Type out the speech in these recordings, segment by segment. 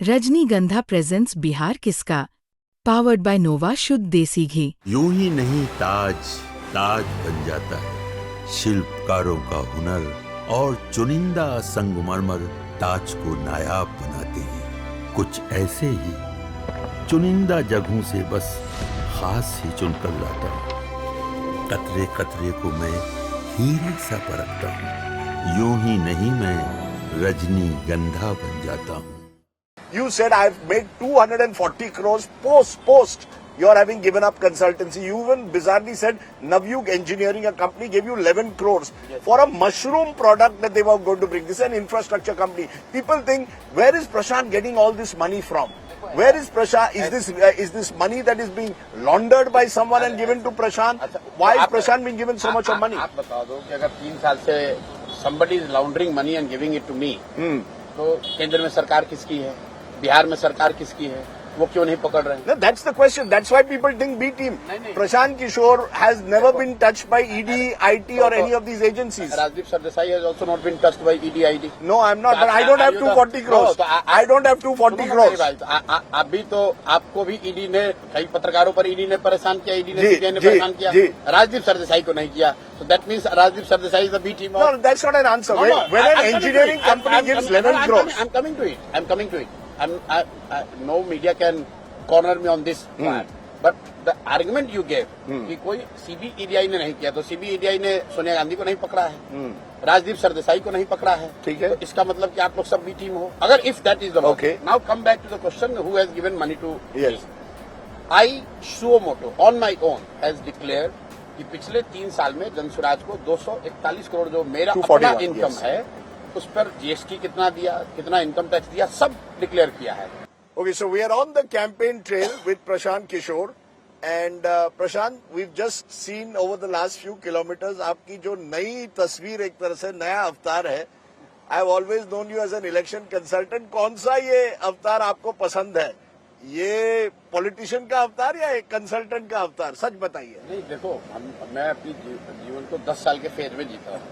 रजनीगंधा प्रेजेंट्स बिहार किसका, powered by नोवा शुद्ध देसी घी। यूं ही नहीं ताज ताज बन जाता है, शिल्पकारों का हुनर और चुनिंदा संगमरमर ताज को नायाब बनाते हैं। कुछ ऐसे ही चुनिंदा जगहों से बस खास ही चुनकर लाता हूँ। कतरे कतरे को मैं हीरे सा परखता हूँ। यूं ही नहीं मैं रजनीगंधा बन जाता हूँ। You said I've made 240 crores post. You're having given up consultancy. You even bizarrely said Navyug Engineering, a company, gave you 11 crores for a mushroom product that they were going to bring. This is an infrastructure company. People think, where is Prashant getting all this money from? Where is Prashant? Is this money that is being laundered by someone and given to Prashant? Why is Prashant being given so much of money? आप बता दो कि अगर 3 साल से somebody is laundering money and giving it to me, तो केंद्र में सरकार किसकी है, बिहार में सरकार किसकी है, वो क्यों नहीं पकड़ रहे हैं? No, that's the question. That's why people think B team. नहीं. Prashant Kishore has never been touched by ED, IT or any of these agencies. Rajdeep Sardesai has also not been touched by ED, IT. No, I'm not. But I don't have 240 crores. I don't have 240 crores. अभी तो आपको भी ED ने, कई पत्रकारों पर ED ने परेशान किया, ईडी ने सीबीआई ने परेशान किया, राजदीप सरदेसाई को नहीं किया. So that means Rajdeep Sardesai is the B team. No, that's not an answer. When an engineering company gives 11 crores. I'm coming to it. No media can corner me on this part. But the argument you gave कि कोई सीबीईडीआई ने नहीं किया, तो सीबीईडीआई ने सोनिया गांधी को नहीं पकड़ा है, राजदीप सरदेसाई को नहीं पकड़ा है, ठीक है, तो इसका मतलब कि आप लोग सब बी टीम हो. अगर if that is the Okay. Now come back to the question, who has given money to Yes. I suo motu on my own has declare कि पिछले 3 साल में जनसुराज को 241 करोड़ जो मेरा अपना इनकम है, उस पर जीएसटी कितना दिया, कितना इनकम टैक्स दिया, सब डिक्लेयर किया है. Okay, so we are on the campaign trail with Prashant Kishore. And Prashant, we've just seen over the last few kilometers आपकी जो नई तस्वीर, एक तरह से नया अवतार है. I've always known you as an election consultant. कौन सा ये अवतार आपको पसंद है? ये पॉलिटिशियन का अवतार या एक कंसल्टेंट का अवतार? सच बताइए. नहीं, देखो, मैं अपनी जीवन को 10 साल के फेज में जीता हूँ.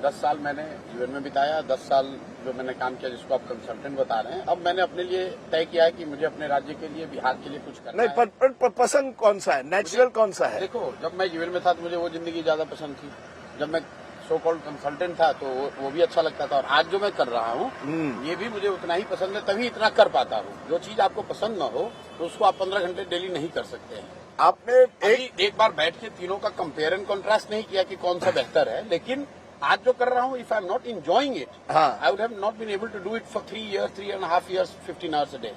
10 साल मैंने जीवन में बिताया, 10 साल जो मैंने काम किया, जिसको आप कंसल्टेंट बता रहे हैं. अब मैंने अपने लिए तय किया है कि मुझे अपने राज्य के लिए, बिहार के लिए कुछ करना है. नहीं, पसंद कौन सा है? नेचुरल कौन सा है? देखो, जब मैं जीवन में था तो मुझे वो जिंदगी ज्यादा पसंद थी. जब मैं सो कॉल्ड कंसल्टेंट था तो वो भी अच्छा लगता था. और आज जो मैं कर रहा हूँ ये भी मुझे उतना ही पसंद है, तभी इतना कर पाता हूँ. जो चीज आपको पसंद न हो तो उसको आप 15 घंटे डेली नहीं कर सकते हैं. आपने एक बार बैठ के तीनों का कंपेयर एंड कॉन्ट्रास्ट नहीं किया कि कौन सा बेहतर है, लेकिन आज जो कर रहा हूँ, if I am not enjoying it, I would have not been able to do it for 3.5 years 15 hours a day.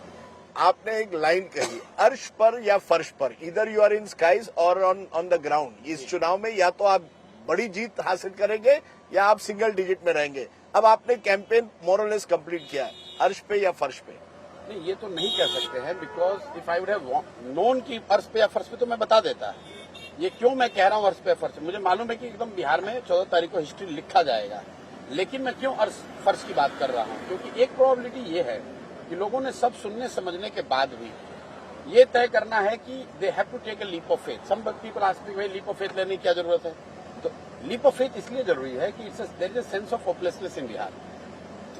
आपने एक लाइन कही, अर्श पर या फर्श पर, इधर यू आर इन स्काईज और ऑन द ग्राउंड. इस चुनाव में या तो आप बड़ी जीत हासिल करेंगे या आप सिंगल डिजिट में रहेंगे. अब आपने कैंपेन मोरलेस कंप्लीट किया है, अर्श पे या फर्श पे? नहीं, ये तो नहीं कह सकते हैं, because if I would have known की अर्श पे या फर्श पे तो मैं बता देता. ये क्यों मैं कह रहा हूँ अर्श पे फर्श? मुझे मालूम है कि एकदम बिहार में 14 तारीख को हिस्ट्री लिखा जाएगा, लेकिन मैं क्यों अर्श फर्श की बात कर रहा हूँ? क्योंकि एक प्रोबेबिलिटी ये है कि लोगों ने सब सुनने समझने के बाद भी ये तय करना है कि they have to take a leap of faith. Some people ask me, भाई लीप ऑफ फेथ लेने की क्या जरूरत है? तो लीप ऑफ फेथ इसलिए जरूरी है कि there is a sense of hopelessness in Bihar.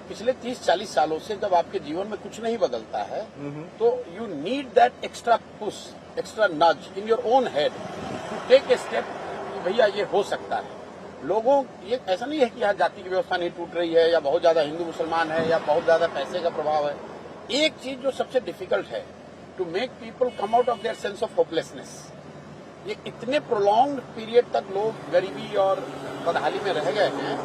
पिछले 30-40 सालों से जब आपके जीवन में कुछ नहीं बदलता है तो you need that extra push, extra nudge in your own head to take a step कि भैया ये हो सकता है. लोगों, ये ऐसा नहीं है कि यहाँ जाति की व्यवस्था नहीं टूट रही है, या बहुत ज्यादा हिंदू मुसलमान है, या बहुत ज्यादा पैसे का प्रभाव है. एक चीज जो सबसे डिफिकल्ट है, to make people come out of their sense of hopelessness. ये इतने प्रोलॉन्ग पीरियड तक लोग गरीबी और बदहाली में रह गए हैं,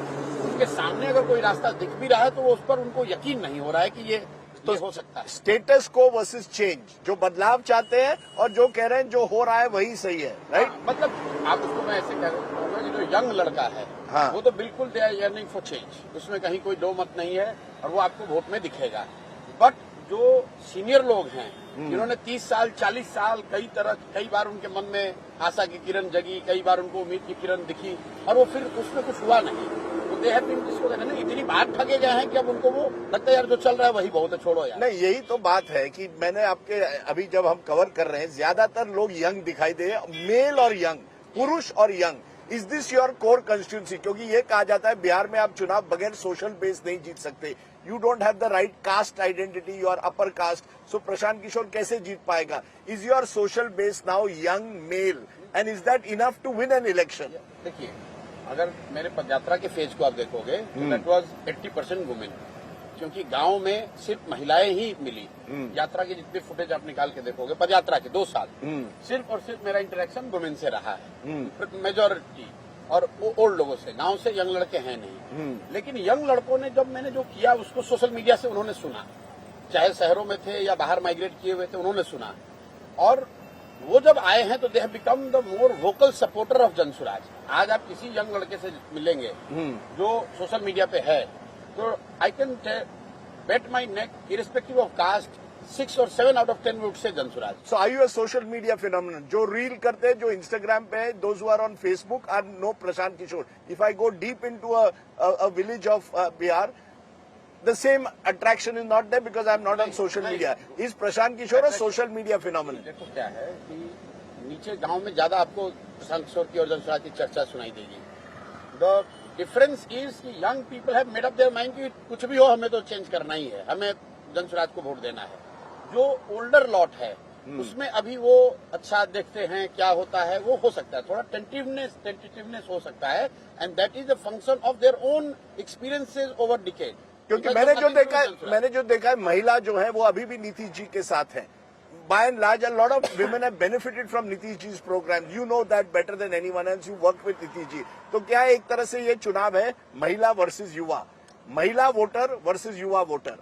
उनके सामने अगर कोई रास्ता दिख भी रहा है तो उस पर उनको यकीन नहीं हो रहा है कि ये हो सकता है. स्टेटस को वर्सेस चेंज, जो बदलाव चाहते हैं और जो कह रहे हैं जो हो रहा है वही सही है, राइट? मतलब आप उसको, मैं ऐसे कहूँगा कि जो यंग लड़का है, वो तो बिल्कुल they are yearning for change, उसमें कहीं कोई दो मत नहीं है, और वो आपको वोट में दिखेगा. बट जो सीनियर लोग हैं, जिन्होंने 30 साल 40 साल कई बार उनके मन में आशा की किरण जगी, कई बार उनको उम्मीद की किरण दिखी, और वो फिर उसमें कुछ हुआ नहीं, तो दे हैव बीन, जिसको कहते हैं ना, इतनी बार ठगे गए हैं कि अब उनको वो लगता है यार जो चल रहा है वही बहुत है, छोड़ो यार. नहीं, यही तो बात है कि मैंने आपके अभी जब हम कवर कर रहे हैं, ज्यादातर लोग यंग दिखाई दे, मेल और यंग, पुरुष और young. Is this your core constituency? क्योंकि ये कहा जाता है बिहार में आप चुनाव बगैर सोशल बेस नहीं जीत सकते. you don't have the right caste identity, you are upper caste. So Prashant Kishore कैसे जीत पाएगा? Is your social base now young male and is that enough to win an election? देखिए, अगर मेरे पदयात्रा के phase को आप देखोगे तो दैट वाज 80% वुमेन, क्योंकि गांव में सिर्फ महिलाएं ही मिली। यात्रा के जितने फुटेज आप निकाल के देखोगे पदयात्रा के 2 साल सिर्फ और सिर्फ मेरा इंटरेक्शन वुमेन से रहा है, मेजोरिटी, और वो ओल्ड लोगों से, गांव से यंग लड़के हैं नहीं। लेकिन यंग लड़कों ने जब मैंने जो किया उसको सोशल मीडिया से उन्होंने सुना, चाहे शहरों में थे या बाहर माइग्रेट किए हुए थे, उन्होंने सुना, और वो जब आए हैं तो they have become the more vocal supporter of Jan Suraaj. आज आप किसी यंग लड़के से मिलेंगे जो सोशल मीडिया पे है, तो I can bet my neck irrespective of caste 6 और 7 out of 10 would say Jan Suraaj. So are you a social media phenomenon? जो रील करते हैं, जो इंस्टाग्राम पे है, those who are on Facebook are no Prashant Kishore. If I go deep into a village of Bihar, the same attraction is not there because I'm not on social media. Is Prashant Kishore a social media phenomenon? देखो क्या है कि नीचे गांव में ज्यादा आपको प्रशांत किशोर की और जनसुराज की चर्चा सुनाई देगी। द डिफरेंस इज कि young people have made up their mind कि कुछ भी हो हमें तो चेंज करना ही है, हमें जनसुराज को वोट देना है। जो ओल्डर लॉट है उसमें अभी वो अच्छा देखते हैं क्या होता है, वो हो सकता है थोड़ा टेंटेटिवनेस हो सकता है, and that is the function of their own experiences over decade. क्योंकि मैंने जो देखा है महिला जो है वो अभी भी नीतीश जी के साथ है। By and large, a lot of women have benefited from Nitish Ji's program. You know that better than anyone else. You work with Nitish Ji. तो क्या एक तरह से ये चुनाव है महिला वर्सेस युवा, महिला वोटर वर्सेस युवा voter?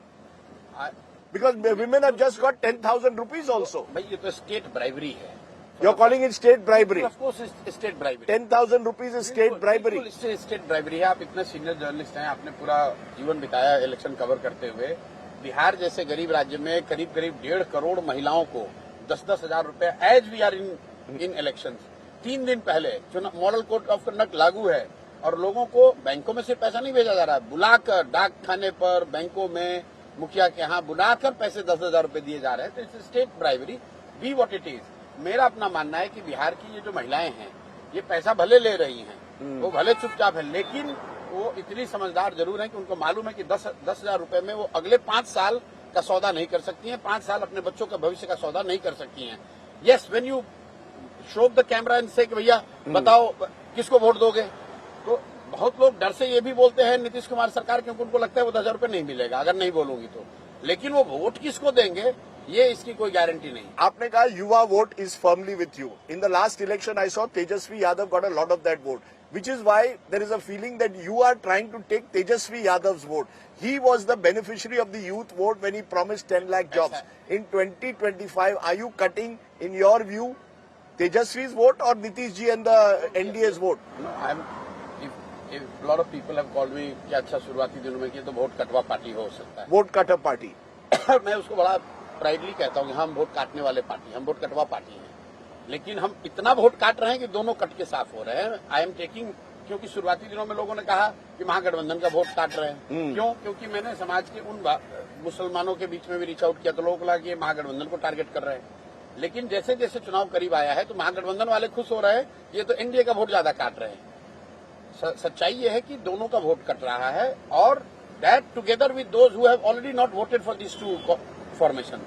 Because women have just got 10,000 rupees also. भाई ये तो स्टेट ब्राइबरी है। You're calling it state bribery? Of course, state bribery. 10,000 rupees is state bribery. State bribery है। आप इतने सीनियर जर्नलिस्ट हैं, आपने पूरा जीवन बिताया इलेक्शन कवर करते हुए। बिहार जैसे गरीब राज्य में करीब 1.5 करोड़ महिलाओं को 10-10 हजार रुपए as we are in election 3 दिन पहले मॉडल कोड ऑफ कंडक्ट लागू है और लोगों को बैंकों में से पैसा नहीं भेजा जा रहा है, बुलाकर डाक खाने पर, बैंकों में, मुखिया के यहाँ बुलाकर पैसे 10,000 रुपए दिए जा रहे हैं। तो it's state bribery, be what it is. मेरा अपना मानना है कि बिहार की ये जो महिलाएं हैं ये पैसा भले ले रही हैं, वो भले चुपचाप है, लेकिन वो इतनी समझदार जरूर है कि उनको मालूम है कि 10,000 रुपए में वो अगले 5 साल का सौदा नहीं कर सकती हैं, 5 साल अपने बच्चों का भविष्य का सौदा नहीं कर सकती हैं। Yes, when you show the camera and से कि भैया बताओ किसको वोट दोगे, तो बहुत लोग डर से ये भी बोलते हैं नीतीश कुमार सरकार, क्योंकि उनको लगता है वो 10,000 रुपए नहीं मिलेगा अगर नहीं बोलूंगी तो, लेकिन वो वोट किसको देंगे ये इसकी कोई गारंटी नहीं। आपने कहा युवा vote is firmly with you. In the last election I saw Tejashwi Yadav got a lot of that vote, which is why there is a feeling that you are trying to take Tejasvi Yadav's vote. He was the beneficiary of the youth vote when he promised 10 lakh jobs. In 2025, are you cutting, in your view, Tejasvi's vote or Nitish Ji and the NDA's vote? No, if a lot of people have called me कि अच्छा शुरुआती दिनों में किया तो vote कटवा party हो सकता है। Vote cutter party. मैं उसको बड़ा प्राइडली कहता हूँ कि हम वोट काटने वाले पार्टी, हम वोट कटवा पार्टी हैं, लेकिन हम इतना वोट काट रहे हैं कि दोनों कट के साफ हो रहे हैं। आई एम टेकिंग, क्योंकि शुरुआती दिनों में लोगों ने कहा कि महागठबंधन का वोट काट रहे हैं। क्यों? क्योंकि मैंने समाज के उन मुसलमानों के बीच में भी रीच आउट किया तो लोगों को लगा कि ये महागठबंधन को टारगेट कर रहे हैं। लेकिन जैसे जैसे चुनाव करीब आया है तो महागठबंधन वाले खुश हो रहे हैं, ये तो एनडीए का वोट ज्यादा काट रहे हैं। सच्चाई ये है कि दोनों का वोट कट रहा है, और that together with those who have already not voted for this two formation.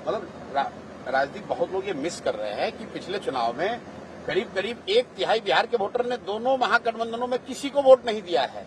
मतलब राजनीतिक बहुत लोग ये मिस कर रहे हैं कि पिछले चुनाव में करीब 1/3 बिहार के वोटर ने दोनों महागठबंधनों में किसी को वोट नहीं दिया है।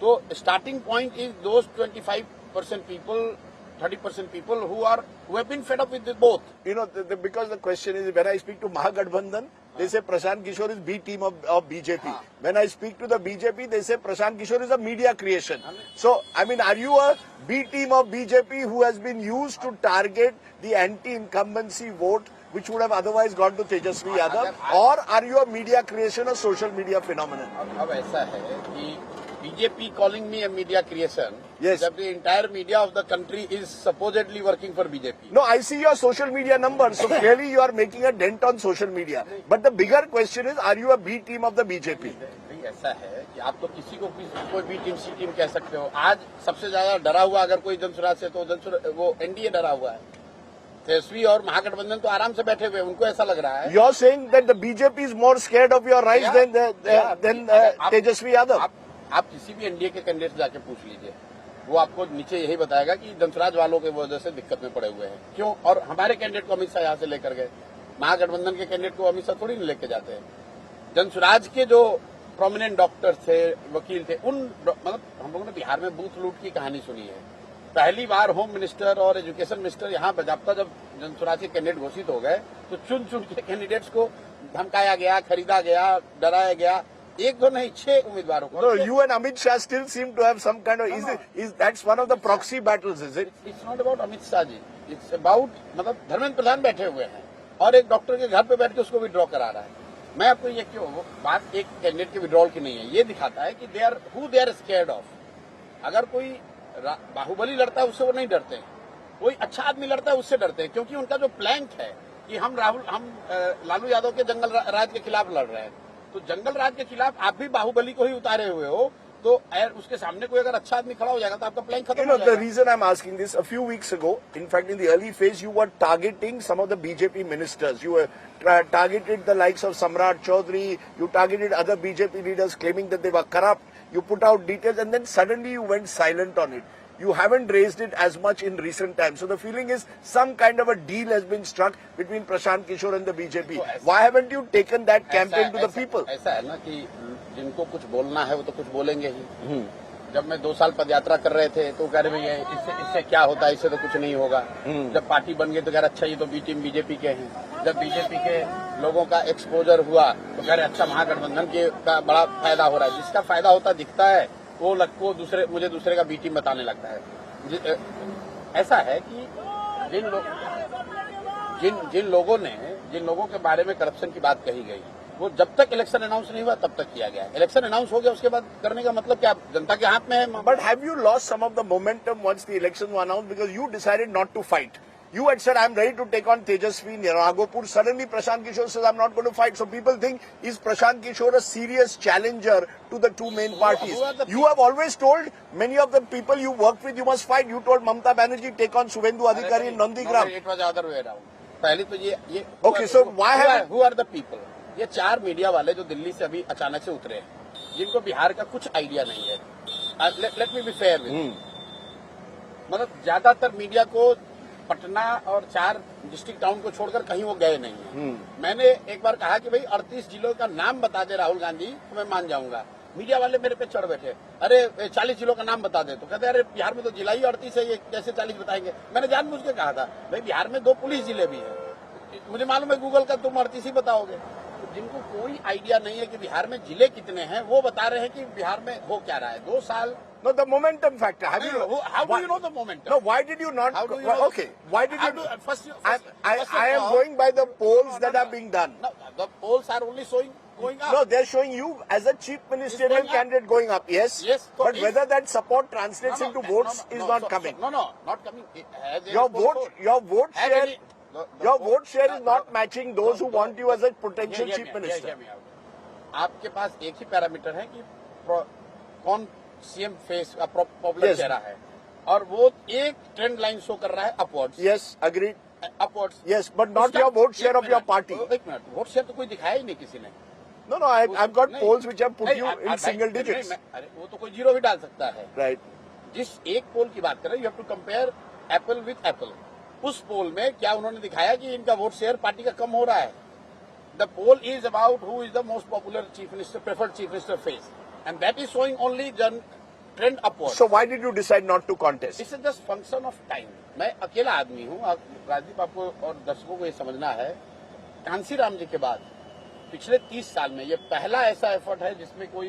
तो starting point is those 25% people, 30% people who have been fed up with both. You know, because the question is, when I speak to Mahagठबंधन, they say Prashant Kishore is B team of BJP. When I speak to the BJP, they say Prashant Kishore is a media creation. So, I mean, are you a B team of BJP who has been used to target the anti-incumbency vote, which would have otherwise gone to Tejasvi Yadav, or are you a media creation, a social media phenomenon? अब ऐसा है कि BJP calling me a media creation. Yes. That the entire media of the country is supposedly working for BJP. No, I see your social media numbers. So clearly you are making a dent on social media. But the bigger question is, are you a B team of the BJP? नहीं, ऐसा है कि आप तो किसी को कोई B team सी team कह सकते हो। आज सबसे ज्यादा डरा हुआ अगर कोई जनसुराज से तो वो एनडीए डरा हुआ है। तेजस्वी और महागठबंधन तो आराम से बैठे हुए, उनको ऐसा लग रहा है। You are saying that the BJP is more scared of your rise than Tejasvi Yadav. आप किसी भी एनडीए के कैंडिडेट जाके पूछ लीजिए, वो आपको नीचे यही बताएगा कि जनसुराज वालों की वजह से दिक्कत में पड़े हुए हैं। क्यों? और हमारे कैंडिडेट को अमित शाह यहाँ से लेकर गए, महागठबंधन के कैंडिडेट को अमित शाह थोड़ी नहीं लेके जाते हैं। जनसुराज के जो प्रोमिनेंट डॉक्टर थे, वकील थे, मतलब हम लोगों ने बिहार में बूथ लूट की कहानी सुनी है। पहली बार होम मिनिस्टर और एजुकेशन मिनिस्टर यहाँ बजाप्ता जब जनसुराज के कैंडिडेट घोषित हो गए तो चुन चुन के कैंडिडेट्स को धमकाया गया, खरीदा गया, डराया गया। एक दो नहीं, 6 उम्मीदवारों को। No, you and Amit Shah still seem to have some kind of. Is that's one of the proxy battles, is it? It's not about Amit Shah ji, it's about मतलब धर्मेंद्र प्रधान बैठे हुए हैं और एक डॉक्टर के घर पे बैठ के उसको विड्रॉ करा रहा है। मैं आपको ये क्यों, बात एक कैंडिडेट के विड्रॉल की नहीं है, ये दिखाता है कि दे आर स्केयर्ड ऑफ। अगर कोई बाहुबली लड़ता है उससे वो नहीं डरते हैं, कोई अच्छा आदमी लड़ता है उससे डरते हैं, क्योंकि उनका जो प्लैंक है कि हम लालू यादव के जंगल राज के खिलाफ लड़ रहे हैं। तो जंगल राज के खिलाफ आप भी बाहुबली को ही उतारे हुए हो, तो उसके सामने कोई अगर अच्छा आदमी खड़ा हो जाएगा तो आपका प्लान खत्म हो जाएगा। The reason I'm asking this, a few weeks ago, in fact, in the early phase, you were targeting some of the BJP ministers. You were targeted the likes of Samrat Chaudhary. You targeted other BJP leaders, claiming that they were corrupt. You put out details, and then suddenly you went silent on it. You haven't raised it as much in recent times. So the feeling is some kind of a deal has been struck between Prashant Kishore and the BJP. Why haven't you taken that campaign to the people? ऐसा है ना कि जिनको कुछ बोलना है वो तो कुछ बोलेंगे ही। जब मैं 2 साल पदयात्रा कर रहे थे तो कह रहे भैया इससे क्या होता है, इससे तो कुछ नहीं होगा। जब पार्टी बन गई तो कह रहे अच्छा ये तो बी टीम बीजेपी के हैं। जब बीजेपी के लोगों का एक्सपोजर हुआ तो कह रहे अच्छा महागठबंधन के का बड़ा फायदा हो रहा है। जिसका फायदा होता दिखता है वो मुझे दूसरे का बी टीम बताने लगता है। ऐसा है कि जिन लोगों के बारे में करप्शन की बात कही गई वो जब तक इलेक्शन अनाउंस नहीं हुआ तब तक किया गया। इलेक्शन अनाउंस हो गया उसके बाद करने का मतलब क्या, जनता के हाथ में है। But have you lost some of the momentum once the elections were announced because you decided not to fight? You had said, I'm ready to take on Tejasvi in Ragopur. Suddenly Prashant Kishore says, I'm not going to fight. So people think, is Prashant Kishore a serious challenger to the two main parties? You have always told many of the people you worked with, you must fight. You told Mamata Banerjee, take on Suvendu Adhikari in Nandigram. It was the other way around. पहले तो ये Okay, so why have... Who are the people? ये 4 media वाले जो दिल्ली से अभी अचानक से उतरे हैं, जिनको बिहार का कुछ आइडिया नहीं है। Let me be fair with, मतलब ज्यादातर मीडिया को पटना और 4 डिस्ट्रिक्ट टाउन को छोड़कर कहीं वो गए नहीं है। मैंने एक बार कहा कि भाई 38 जिलों का नाम बता दे राहुल गांधी तो मैं मान जाऊंगा। मीडिया वाले मेरे पे चढ़ बैठे, अरे 40 जिलों का नाम बता दे। तो कहते अरे बिहार में तो जिला ही 38 है, ये कैसे 40 बताएंगे। मैंने जानबूझ के कहा था भाई बिहार में 2 पुलिस जिले भी है, मुझे मालूम है गूगल का तुम 38 ही बताओगे। तो जिनको कोई आइडिया नहीं है कि बिहार में जिले कितने हैं वो बता रहे हैं कि बिहार में हो क्या रहा है। 2 साल No, the momentum factor. How do you know the momentum? No, why did you not? How do you know? Okay, why did you? First I am going by the polls that are being done. No, the polls are only showing going up. No, they're showing you as a chief ministerial candidate going up. Yes. Yes. But whether that support translates into votes is not coming. No, not coming. Your vote share is not matching those who want you as a potential chief minister. आपके पास एक ही parameter है कि कौन CM face popular चेहरा है और वो एक ट्रेंड लाइन शो कर रहा है upwards. Yes, agreed. Upwards. Yes, but not your vote share of your party. एक मिनट, वोट शेयर तो कोई दिखाया ही नहीं किसी ने। No, I've got polls which have put you in single digits. अरे वो तो कोई 0 भी डाल सकता है। Right. जिस एक पोल की बात कर रहे हैं, you have to compare apple with apple. उस पोल में क्या उन्होंने दिखाया कि इनका वोट शेयर पार्टी का कम हो रहा है? The poll is about who is the most popular chief minister, preferred chief minister face, and that is showing only trend upward. So why did you decide not to contest? It's just function of time. मैं अकेला आदमी हूँ। राजदीप, आपको और दर्शकों को ये समझना है, कांसीराम जी के बाद पिछले 30 साल में ये पहला ऐसा एफर्ट है जिसमें कोई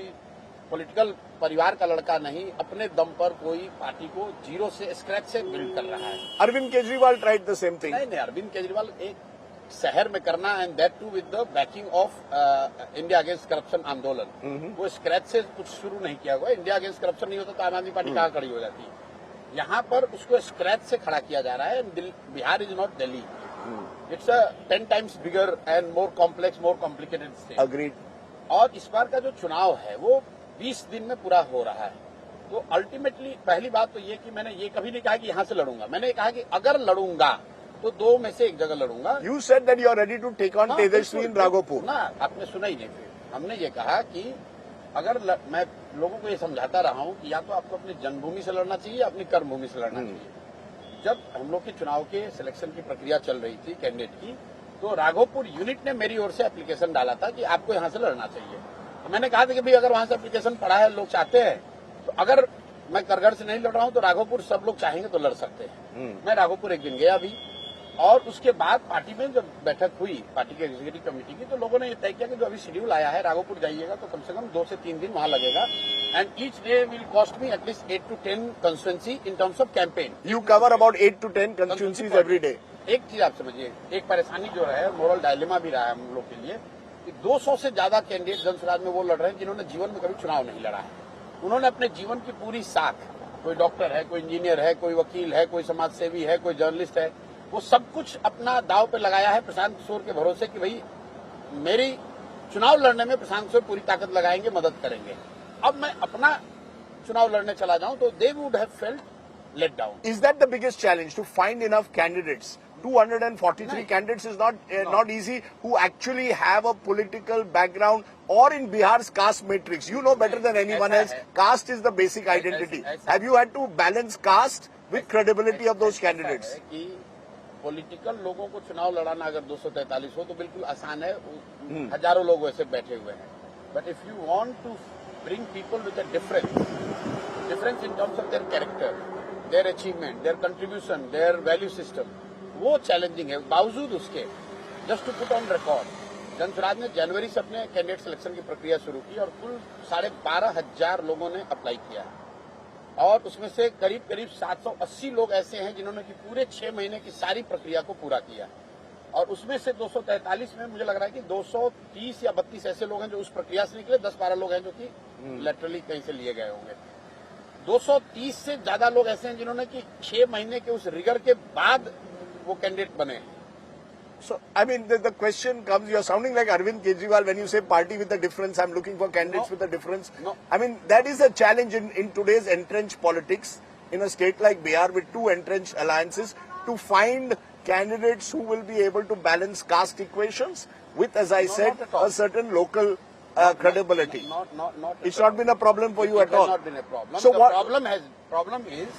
पॉलिटिकल परिवार का लड़का नहीं अपने दम पर कोई पार्टी को 0 से स्क्रैच से बिल्ड कर रहा है। Arvind Kejriwal tried the same thing. नहीं, अरविंद केजरीवाल एक शहर में करना, and that too with the backing of India against corruption आंदोलन। वो स्क्रैच से कुछ शुरू नहीं किया हुआ। इंडिया अगेंस्ट करप्शन नहीं होता तो आम आदमी पार्टी कहाँ खड़ी हो जाती है। यहाँ पर उसको स्क्रैच से खड़ा किया जा रहा है। Bihar is not Delhi, it's a 10 times bigger and more complex, more complicated state. Agreed. और इस बार का जो चुनाव है वो 20 दिन में पूरा हो रहा है। तो अल्टीमेटली पहली बात तो ये कि मैंने ये कभी नहीं कहा कि यहाँ से लड़ूंगा। मैंने कहा कि अगर लड़ूंगा तो 2 में से एक जगह लड़ूंगा। You said that you are ready to take on Tejasvi in Ragopur. ना, आपने सुना ही नहीं। फिर हमने ये कहा कि अगर मैं लोगों को ये समझाता रहा हूं कि या तो आपको अपनी जन्मभूमि से लड़ना चाहिए या अपनी कर्मभूमि से लड़ना चाहिए। जब हम लोग के चुनाव के सिलेक्शन की प्रक्रिया चल रही थी कैंडिडेट की, तो राघोपुर यूनिट ने मेरी ओर से एप्लीकेशन डाला था कि आपको यहां से लड़ना चाहिए। तो मैंने कहा था कि भाई अगर वहां से एप्लीकेशन पड़ा है, लोग चाहते हैं, तो अगर मैं करगढ़ से नहीं लड़ रहा हूं तो राघोपुर सब लोग चाहेंगे तो लड़ सकते हैं। मैं राघोपुर एक दिन गया अभी, और उसके बाद पार्टी में जब बैठक हुई पार्टी के एग्जीक्यूटिव कमेटी की, तो लोगों ने ये तय किया कि जो अभी शेड्यूल आया है राघोपुर जाइएगा तो कम से कम 2 से 3 दिन वहां लगेगा, and each day will cost me at least 8 to 10 constituency in terms of campaign. You cover about 8 to 10 constituencies every day. एक चीज आप समझिए, एक परेशानी जो है, मोरल डायलेमा भी रहा है हम लोग के लिए कि 200 से ज्यादा कैंडिडेट जनसुराज में वो लड़ रहे हैं जिन्होंने जीवन में कभी चुनाव नहीं लड़ा है। उन्होंने अपने जीवन की पूरी साख, कोई डॉक्टर है, कोई इंजीनियर है, कोई वकील है, कोई समाज सेवी है, कोई जर्नलिस्ट है, वो सब कुछ अपना दाव पे लगाया है प्रशांत किशोर के भरोसे कि भाई मेरी चुनाव लड़ने में प्रशांत किशोर पूरी ताकत लगाएंगे, मदद करेंगे। अब मैं अपना चुनाव लड़ने चला जाऊं तो they would have felt let down. Is that the biggest challenge, to find enough candidates? 243 candidates is not easy, who actually have a political background, or in Bihar's caste matrix. You know better than anyone else, caste is the basic identity. Have you had to balance caste with credibility of those candidates? कि political लोगों को चुनाव लड़ाना अगर 243 हो तो बिल्कुल आसान है, हजारों लोग वैसे बैठे हुए हैं। But if you want to bring people with a difference in terms of their character, their achievement, their contribution, their value system, वो चैलेंजिंग है। बावजूद उसके, just to put on record, Jan Suraaj ने जनवरी से अपने कैंडिडेट सिलेक्शन की प्रक्रिया शुरू की और कुल 12,500 लोगों ने अप्लाई किया है, और उसमें से करीब 780 लोग ऐसे हैं जिन्होंने कि पूरे 6 महीने की सारी प्रक्रिया को पूरा किया, और उसमें से 243 में मुझे लग रहा है कि 230 या 32 ऐसे लोग हैं जो उस प्रक्रिया से निकले, 10-12 लोग हैं जो कि लेटरली कहीं से लिए गए होंगे। 230 से ज्यादा लोग ऐसे हैं जिन्होंने कि 6 महीने के उस रिगर के बाद वो कैंडिडेट बने। So, I mean, the question comes, you're sounding like Arvind Kejriwal when you say party with a difference, I'm looking for candidates with a difference. No. I mean, that is a challenge in today's entrenched politics, in a state like Bihar with 2 entrenched alliances, to find candidates who will be able to balance caste equations with, as I said, not at all. a certain local credibility. Not It's not been a problem for you at all. It has not been a problem. So The what? problem is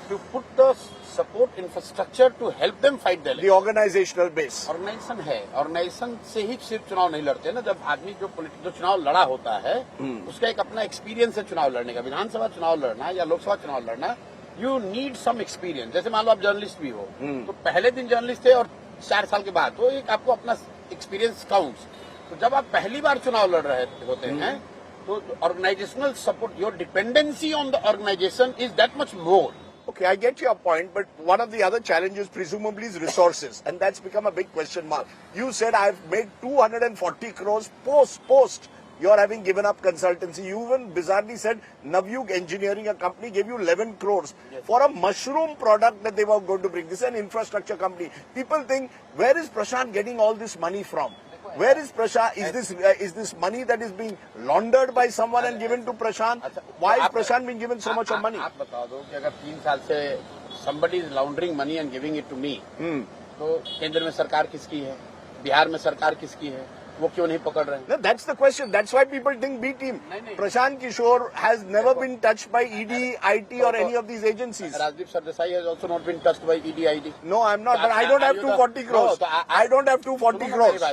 to put the support infrastructure to help them fight the The election. organizational base. Organisation है, organisation से ही सिर्फ चुनाव नहीं लड़ते ना। जब आदमी जो चुनाव लड़ा होता है, उसका एक अपना एक्सपीरियंस है चुनाव लड़ने का। विधानसभा चुनाव लड़ना या लोकसभा चुनाव लड़ना, यू नीड सम एक्सपीरियंस। जैसे मान लो आप जर्नलिस्ट भी हो, तो पहले दिन जर्नलिस्ट थे और 4 साल के बाद, तो एक आपको अपना एक्सपीरियंस काउंट्स। तो जब आप पहली बार चुनाव लड़ रहे होते हैं, तो organisational support, your dependency on the organisation is that much more. Okay, I get your point, but one of the other challenges presumably is resources, and that's become a big question mark. You said I've made 240 crores post. You're having given up consultancy. You even bizarrely said Navyug Engineering, a company, gave you 11 crores for a mushroom product that they were going to bring. This is an infrastructure company. People think, where is Prashant getting all this money from? Where is Prashant? Is this money that is being laundered by someone and given to Prashant? Why is Prashant being given so much of money? आप बता दो कि अगर 3 साल से somebody is laundering money and giving it to me, तो केंद्र में सरकार किसकी है, बिहार में सरकार किसकी है, वो क्यों नहीं पकड़ रहे हैं? No, that's the question. That's why people think B team. नहीं. Prashant Kishore has never been touched by ED, IT or any of these agencies. Rajdeep Sardesai has also not been touched by ED, IT. No, I'm not. But I don't have 240 crores. I don't have 240 crores.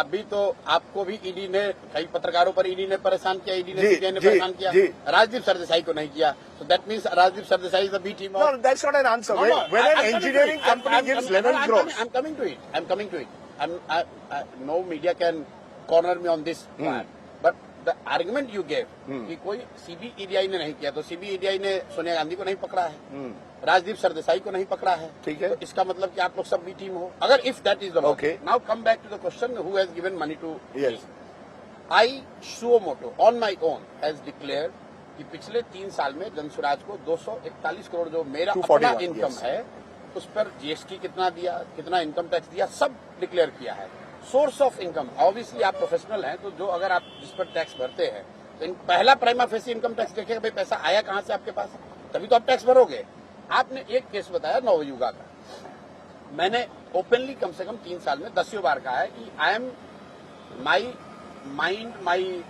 अभी तो आपको भी ED ने, कई पत्रकारों पर ED ने परेशान किया, ईडी ने जी, सीबीआई ने जी, परेशान किया, जी। राजदीप सरदेसाई को नहीं किया। So that means Rajdeep Sardesai is the B team. No, that's not an answer. When an engineering company gives 11 crores. I'm coming to it. No media can corner me on this part. But the argument you gave कि कोई CBEDI ने नहीं किया, तो CBEDI ने सोनिया गांधी को नहीं पकड़ा है, राजदीप सरदेसाई को नहीं पकड़ा है, ठीक है। तो इसका मतलब कि आप लोग सब बी टीम हो। अगर if that is the Okay. Now come back to the question, who has given money to Yes. I suo motu on my own has declare कि पिछले 3 साल में जनसुराज को 241 करोड़ जो मेरा अपना 241, इनकम yes. है, उस पर जीएसटी कितना दिया, कितना इनकम टैक्स दिया, सब डिक्लेयर किया है। सोर्स ऑफ इनकम, ऑब्वियसली आप प्रोफेशनल हैं, तो जो अगर आप जिस पर टैक्स भरते हैं, तो पहला प्राइमा फेसी इनकम टैक्स देखेगा, भाई पैसा आया कहां से आपके पास, तभी तो आप टैक्स भरोगे। आपने एक केस बताया नवयुगा का, मैंने ओपनली कम से कम 3 साल में 10 बार कहा है कि I am my mind my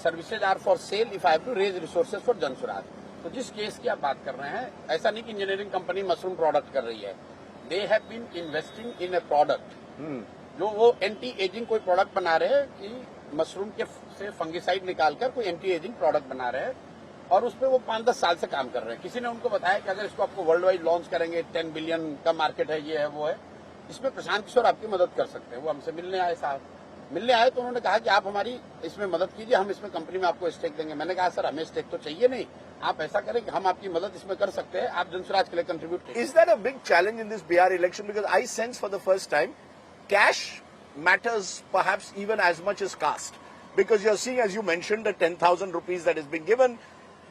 services are for sale if I have to raise resources for Jan Suraaj. तो जिस केस की आप बात कर रहे हैं, ऐसा नहीं कि इंजीनियरिंग कंपनी मशरूम प्रोडक्ट कर रही है। They have been investing in a product, जो वो एंटी एजिंग कोई प्रोडक्ट बना रहे हैं कि मशरूम के से फंगिसाइड निकालकर कोई एंटी एजिंग प्रोडक्ट बना रहे हैं, और उस पर वो 5-10 साल से काम कर रहे हैं। किसी ने उनको बताया कि अगर इसको आपको वर्ल्ड वाइड लॉन्च करेंगे, 10 बिलियन का मार्केट है, ये है वो है, इसमें प्रशांत किशोर आपकी मदद कर सकते हैं। वो हमसे मिलने आए साहब, मिलने आए तो उन्होंने कहा कि आप हमारी इसमें मदद कीजिए, हम इसमें कंपनी में आपको स्टेक देंगे। मैंने कहा सर हमें स्टेक तो चाहिए नहीं, आप ऐसा करें कि हम आपकी मदद इसमें कर सकते हैं, आप जनसुराज के लिए कंट्रीब्यूट कीजिए। Is that a big challenge in this BR election? Because I sense for the first time, cash matters perhaps even as much as caste. Because you're seeing, as you mentioned, the 10,000 rupees that is being given,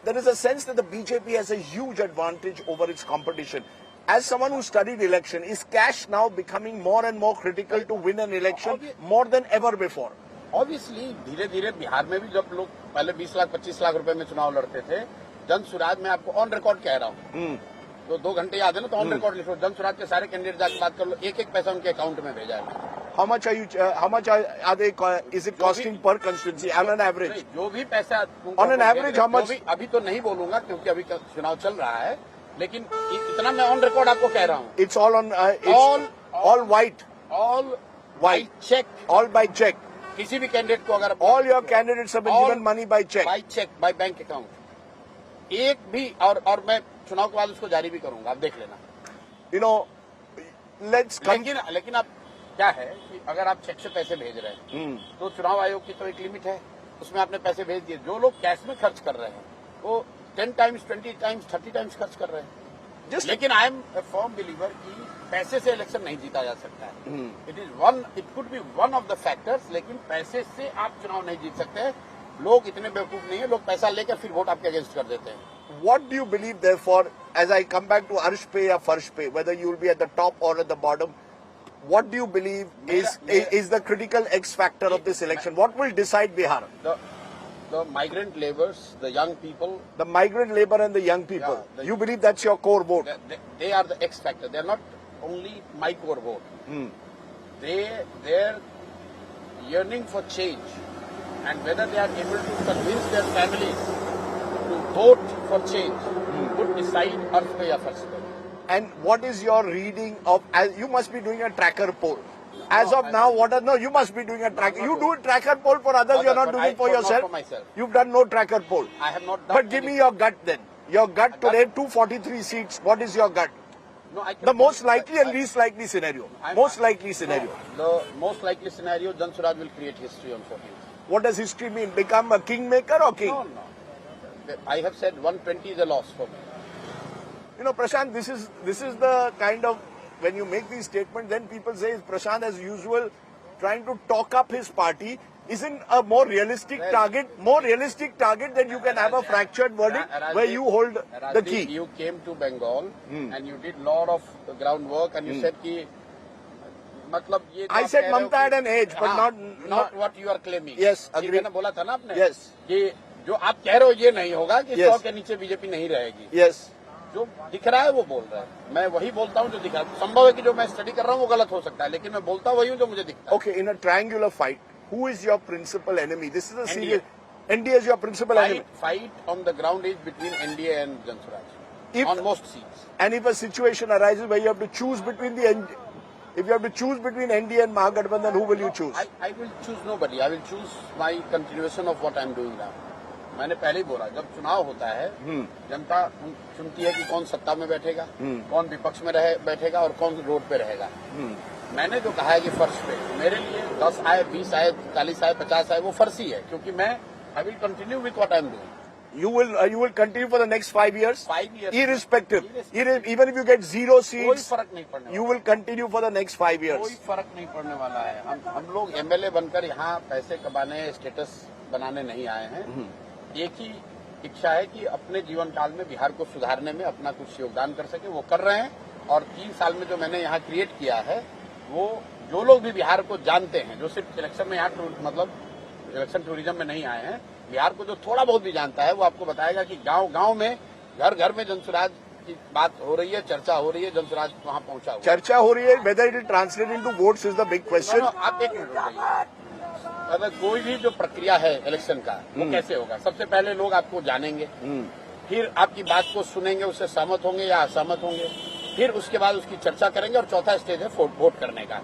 there is a sense that the BJP has a huge advantage over its competition. As someone who studied election, is cash now becoming more and more critical to win an election more than ever before? Obviously धीरे धीरे बिहार में भी जब लोग पहले 20 लाख 25 लाख रुपए में चुनाव लड़ते थे, जनसुराज में आपको ऑन रिकॉर्ड कह रहा हूँ, तो 2 घंटे याद है ना, तो ऑन रिकॉर्ड लिखो, जनसुराज के सारे कैंडिडेट जाकर बात कर लो, एक पैसा उनके अकाउंट में भेजा है। How much are they, is it costing per constituency on an average? जो भी पैसा On an average, how much? अभी तो नहीं बोलूंगा क्योंकि अभी चुनाव चल रहा है, लेकिन इतना मैं ऑन रिकॉर्ड आपको कह रहा हूँ। It's all on, all white, all white, check, all by check. किसी भी कैंडिडेट को अगर All your candidates have been given money by check. By check, by bank account, एक भी, और मैं चुनाव के बाद उसको जारी भी करूंगा, आप देख लेना। You know, let's come. लेकिन आप क्या है कि अगर आप चेक से पैसे भेज रहे हैं तो चुनाव आयोग की तो एक लिमिट है, उसमें आपने पैसे भेज दिए। जो लोग कैश में खर्च कर रहे हैं वो 10 टाइम्स 20 टाइम्स 30 टाइम्स खर्च कर रहे हैं। लेकिन I am a firm believer कि पैसे से इलेक्शन नहीं जीता जा सकता है। It could be one of the factors, लेकिन पैसे से आप चुनाव नहीं जीत सकते हैं। लोग इतने बेवकूफ नहीं है, लोग पैसा लेकर फिर वोट आपके अगेंस्ट कर देते हैं। What do you believe, therefore, as I come back to Arsh Pay or Farsh Pay, whether you will be at the top or at the bottom, what do you believe is the critical X factor of this election? What will decide Bihar? The migrant laborers, the young people. The migrant labor and the young people. Yeah, you believe that's your core vote? They are the X factor. They are not only my core vote. They're yearning for change, and whether they are able to convince their families to vote for change would decide Arsh Pay or Farsh Pay. And what is your reading of? As you must be doing a tracker poll. As of now, you must be doing a tracker. You do a tracker poll for others. You're not doing it for yourself. Not for myself. You've done no tracker poll. I have not done. But give me your gut then. Your gut today, 243 seats. What is your gut? No, The most likely and least likely scenario. Most likely scenario. The most likely scenario, Jansuraj will create history on 14th. What does history mean? Become a kingmaker or king? No. I have said 120 is a loss for me. You know, Prashant, this is the kind of, when you make these statements, then people say, Prashant, as usual, trying to talk up his party. Isn't a more realistic target than you can have a fractured verdict where you hold the key? You came to Bengal and you did lot of groundwork and you said कि मतलब ये I said Mamta had an age, but not what you are claiming. Yes, agree. मैंने बोला था ना आपने? Yes. कि जो आप कह रहे हो ये नहीं होगा कि 100 के नीचे बीजेपी नहीं रहेगी। Yes. जो दिख रहा है वो बोल रहा है, मैं वही बोलता हूँ जो दिख रहा है। संभव है कि जो मैं स्टडी कर रहा हूँ वो गलत हो सकता है, लेकिन मैं बोलता वही हूँ जो मुझे दिखता है। Okay, in a triangular fight, who is your principal enemy? This is a serious. NDA is your principal enemy. Fight on the ground is between NDA and Jansuraj on most seats. And if a situation arises where you have to choose between if you have to choose between NDA and Mahagathbandhan, who will you choose? I will choose nobody. I will choose my continuation of what I am doing now. मैंने पहले ही बोला, जब चुनाव होता है जनता चुनती है कि कौन सत्ता में बैठेगा, कौन विपक्ष में बैठेगा और कौन रोड पे रहेगा। मैंने जो कहा है कि फर्श पे मेरे लिए 10 आए, 20 आए, 40 आए, 50 आए, वो फर्जी है, क्योंकि मैं I will continue with what I am doing. You will continue for the next 5 years? 5 years. Irrespective. Even if you get 0 seats, कोई फर्क नहीं पड़ने you will continue for the next 5 years. कोई फर्क नहीं पड़ने वाला है। हम लोग एमएलए बनकर यहाँ पैसे कमाने, स्टेटस बनाने नहीं आए हैं। एक ही इच्छा है कि अपने जीवन काल में बिहार को सुधारने में अपना कुछ योगदान कर सके, वो कर रहे हैं। और 3 साल में जो मैंने यहाँ क्रिएट किया है, वो जो लोग भी बिहार को जानते हैं, जो सिर्फ इलेक्शन में यहाँ मतलब इलेक्शन टूरिज्म में नहीं आए हैं, बिहार को जो थोड़ा बहुत भी जानता है, वो आपको बताएगा कि गांव में घर घर में जनसुराज की बात हो रही है, चर्चा हो रही है, जनसुराज वहां पहुंचा हुआ। चर्चा हो रही है, whether it will translate into votes is the big question. आप एक मिनट अगर कोई भी जो प्रक्रिया है इलेक्शन का वो कैसे होगा, सबसे पहले लोग आपको जानेंगे, फिर आपकी बात को सुनेंगे, उससे सहमत होंगे या असहमत होंगे, फिर उसके बाद उसकी चर्चा करेंगे और चौथा स्टेज है वोट करने का।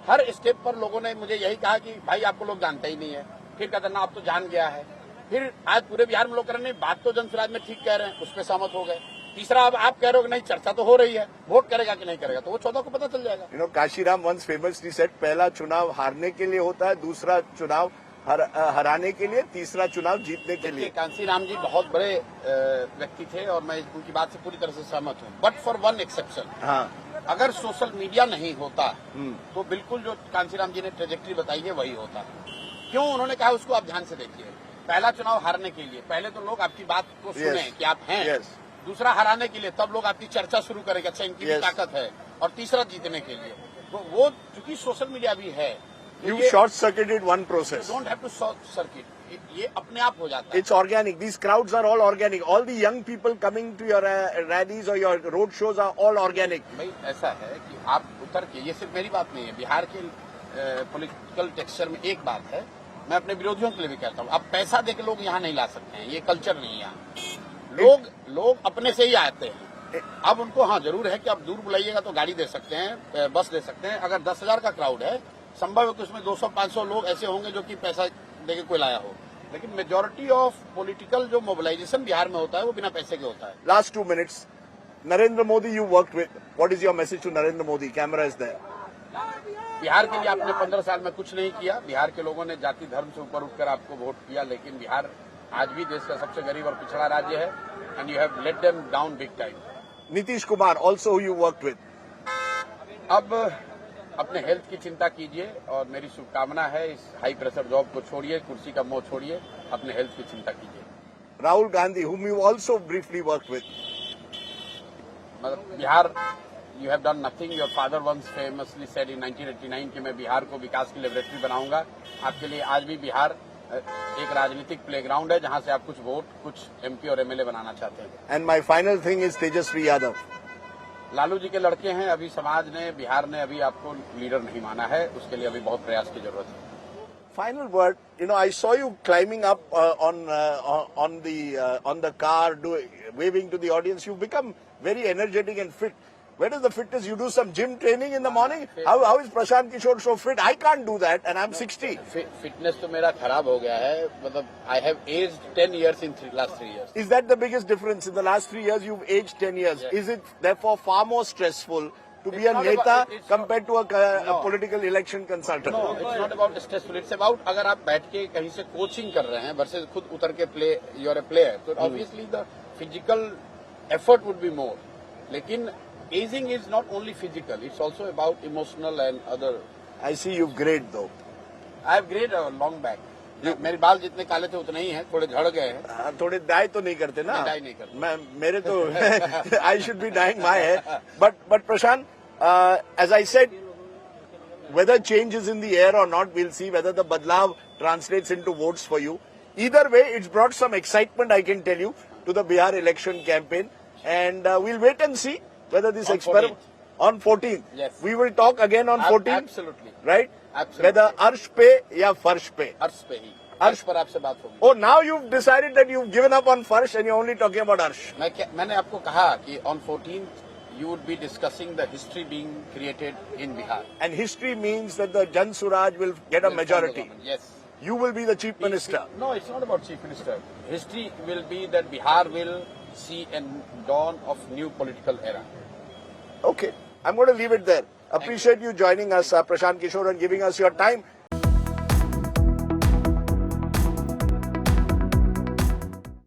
हर स्टेप पर लोगों ने मुझे यही कहा कि भाई आपको लोग जानते ही नहीं है, फिर कहते ना आप तो जान गया है, फिर आज पूरे बिहार में लोग कह रहे हैं बात तो जनसुराज में ठीक कह रहे हैं, उस पर सहमत हो गए। तीसरा अब आप कह रहे हो कि नहीं चर्चा तो हो रही है, वोट करेगा कि नहीं करेगा, तो वो 14 को पता चल जाएगा। You know, Kashiram once famously said, पहला चुनाव हारने के लिए होता है, दूसरा चुनाव हराने के लिए, तीसरा चुनाव जीतने के लिए। कांसीराम जी बहुत बड़े व्यक्ति थे और मैं उनकी बात से पूरी तरह से सहमत हूँ, बट फॉर वन एक्सेप्शन। हाँ, अगर सोशल मीडिया नहीं होता तो बिल्कुल जो कांसीराम जी ने ट्रेजेक्ट्री बताई है वही होता। क्यों उन्होंने कहा उसको आप ध्यान से देखिए। पहला चुनाव हारने के लिए पहले तो लोग आपकी बात को सुने कि आप हैं, दूसरा हराने के लिए तब लोग आपकी चर्चा शुरू करेंगे, अच्छा इनकी भी ताकत है, और तीसरा जीतने के लिए। तो वो चूंकि सोशल मीडिया भी है, you short circuited one process. You don't have to short circuit. ये अपने आप हो जाता है। It's organic. These crowds are all organic. All the young people coming to your rallies or your road shows are all organic. भाई ऐसा है कि आप उतर के, ये सिर्फ मेरी बात नहीं है, बिहार के पॉलिटिकल टेक्सचर में एक बात है, मैं अपने विरोधियों के लिए भी कहता हूँ, आप पैसा देकर लोग यहाँ नहीं ला सकते हैं, ये कल्चर नहीं है यहाँ। लोग अपने से ही आते हैं। अब उनको हाँ जरूर है कि आप दूर बुलाइएगा तो गाड़ी दे सकते हैं, बस दे सकते हैं। अगर 10,000 का क्राउड है, संभव है कि उसमें 200-500 लोग ऐसे होंगे जो कि पैसा देके कोई लाया हो, लेकिन मेजॉरिटी ऑफ पॉलिटिकल जो मोबिलाइजेशन बिहार में होता है वो बिना पैसे के होता है। Last 2 minutes. Narendra Modi you worked with. What is your message to Narendra Modi? Camera is there. Bihar के लिए आपने 15 साल में कुछ नहीं किया। बिहार के लोगों ने जाति धर्म से ऊपर उठकर आपको वोट किया, लेकिन बिहार आज भी देश का सबसे गरीब और पिछड़ा राज्य है, and you have let them down big time. Nitish Kumar also who you worked with. अब अपने हेल्थ की चिंता कीजिए और मेरी शुभकामना है, इस हाई प्रेशर जॉब को छोड़िए, कुर्सी का मोह छोड़िए, अपने हेल्थ की चिंता कीजिए। Rahul Gandhi whom you also briefly worked with. मतलब Bihar, you have done nothing. Your father once famously said in 1989 कि मैं बिहार को विकास की लेबोरेटरी बनाऊंगा। आपके लिए आज भी बिहार एक राजनीतिक प्लेग्राउंड है जहां से आप कुछ वोट, कुछ एमपी और एमएलए बनाना चाहते हैं। And my final thing is Tejasvi Yadav. Lalu ji के लड़के हैं, अभी समाज ने, बिहार ने अभी आपको लीडर नहीं माना है, उसके लिए अभी बहुत प्रयास की जरूरत है। Final word. You know, I saw you climbing up on the car, waving to the audience. You become very energetic and fit. Where does the fitness? You do some gym training in the morning. How is Prashant Kishore so fit? I can't do that, and I'm 60. Fitness तो मेरा खराब हो गया है, मतलब I have aged 10 years in last 3 years. Is that the biggest difference? In the last 3 years, you've aged 10 years. Yes. Is it therefore far more stressful to be a not neta about- it's compared to a No. political election consultant? No, it's not about stressful. It's about अगर आप बैठ के कहीं से coaching कर रहे हैं versus खुद उतर के play, you're a player. So obviously the physical effort would be more. लेकिन aging is not only physical; it's also about emotional and other. I see you've grayed though. I have grayed long back. मेरे बाल जितने काले थे उतने ही हैं, थोड़े झड़ गए हैं। थोड़े डाई तो नहीं करते ना? नहीं, डाई नहीं करते। मैं मेरे तो I should be dyeing my hair. But Prashant, as I said, whether change is in the air or not, we'll see whether the Badlav translates into votes for you. Either way, it's brought some excitement, I can tell you, to the Bihar election campaign, and we'll wait and see whether this On experiment 14th. on 14th. Yes. We will talk again on 14th. Absolutely. Right? Absolutely. Whether अर्श पे या फर्श पे. अर्श पे ही, अर्श पर आपसे बात होगी। Oh, now you've decided that you've given up on Farsh and you're only talking about Arsh. मैंने आपको कहा कि on 14th you would be discussing the history being created in Bihar. And history means that the Jan Suraj will get a majority. Yes. You will be the chief minister. No, it's not about chief minister. History will be that Bihar will see a dawn of new political era. Okay. I'm going to leave it there. Appreciate you joining us, Prashant Kishore, and giving us your time.